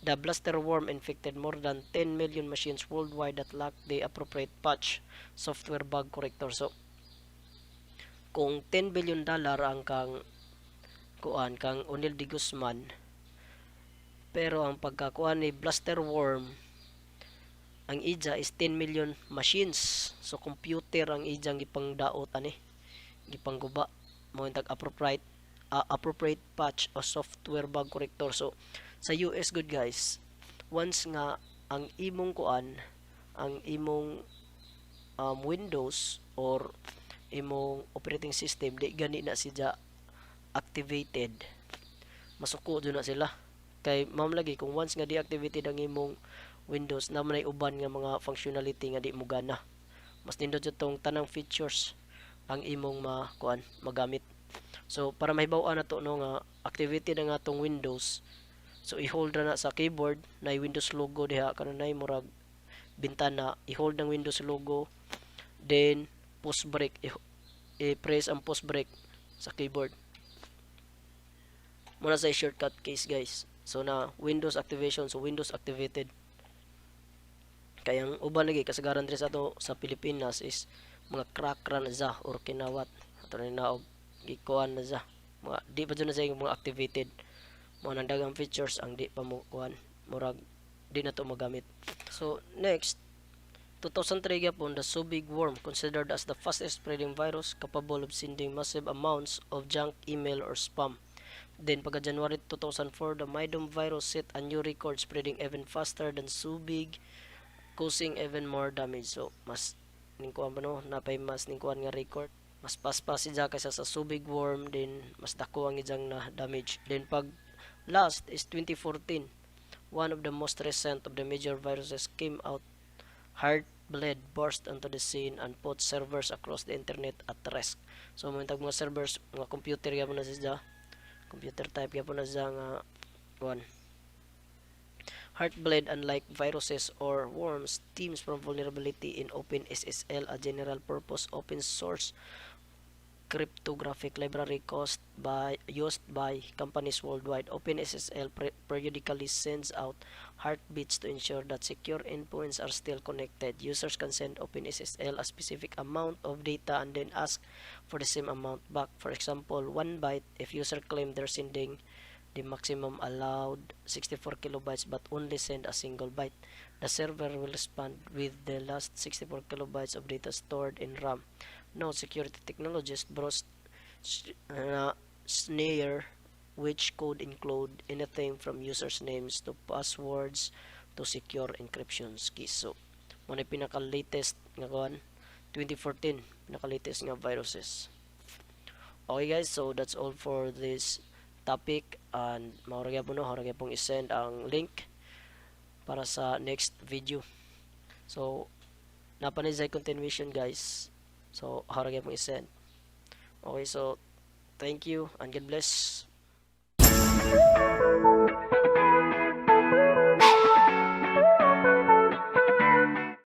the blaster worm infected more than 10 million machines worldwide that lacked the appropriate patch software bug corrector. So kung $10 billion ang kang kuan kang Unil de Guzman, pero ang pagkakuan ni blaster worm ang ija is 10 million machines. So computer ang ijang gipangdaot ani, gipangguba mo tag appropriate patch o software bug corrector. So sa US good guys, once nga ang imong kuan, ang imong Windows or imong operating system di gani na siya activated, masuko do na sila. Kay ma'am lagi kung once nga deactivated ang imong Windows na may uban nga mga functionality nga di mo gana, mas nindot jud tong tanang features ang imong magamit. So para mahibaw-an nato no nga activated ang atong Windows, so i-hold na sa keyboard na Windows logo diha kanunay murag bintana, i-hold ang Windows logo, then post break, i-press ang post break sa keyboard. Muna sa shortcut case guys. So na Windows activation, so Windows activated. Kaya ang uban lagi kasagaran diri sa ato sa Pilipinas is mga crack ra na za or kinawat. Ato na naog gikuan na za. Mga di pa dyan na sa mga activated. Mga nandagang features ang di pa mo kuan. Murag di na to magamit. So next, 2003 gyapon, the so big worm considered as the fastest spreading virus capable of sending massive amounts of junk email or spam. Then pagka January 2004, the Midom virus set a new record spreading even faster than so big, causing even more damage. So mas ningkuan pa no, napay mas ningkuan nga record. Mas paspas siya kaysa sa so big worm, din mas dako ang ijang na damage. Then pag last is 2014, one of the most recent of the major viruses came out. Heartblade burst onto the scene and put servers across the internet at risk. So mga servers, mga computer yapon na siya, computer type yapon na siya nga one. Heartblade, unlike viruses or worms, stems from vulnerability in OpenSSL, a general purpose open source cryptographic library used by companies worldwide. OpenSSL periodically sends out heartbeats to ensure that secure endpoints are still connected. Users can send OpenSSL a specific amount of data and then ask for the same amount back. For example, 1 byte if user claim they're sending the maximum allowed 64 kilobytes but only send a single byte. The server will respond with the last 64 kilobytes of data stored in RAM. No security technologists brought snare which could include anything from users names to passwords to secure encryption keys. So mo pinaka-latest nga kuan 2014, pinaka-latest nga viruses. Okay guys, so that's all for this topic, and mauragya po no, haragya pong isend ang link para sa next video. So napanizay continuation guys, so haragya pong isend. Okay, so thank you and God bless.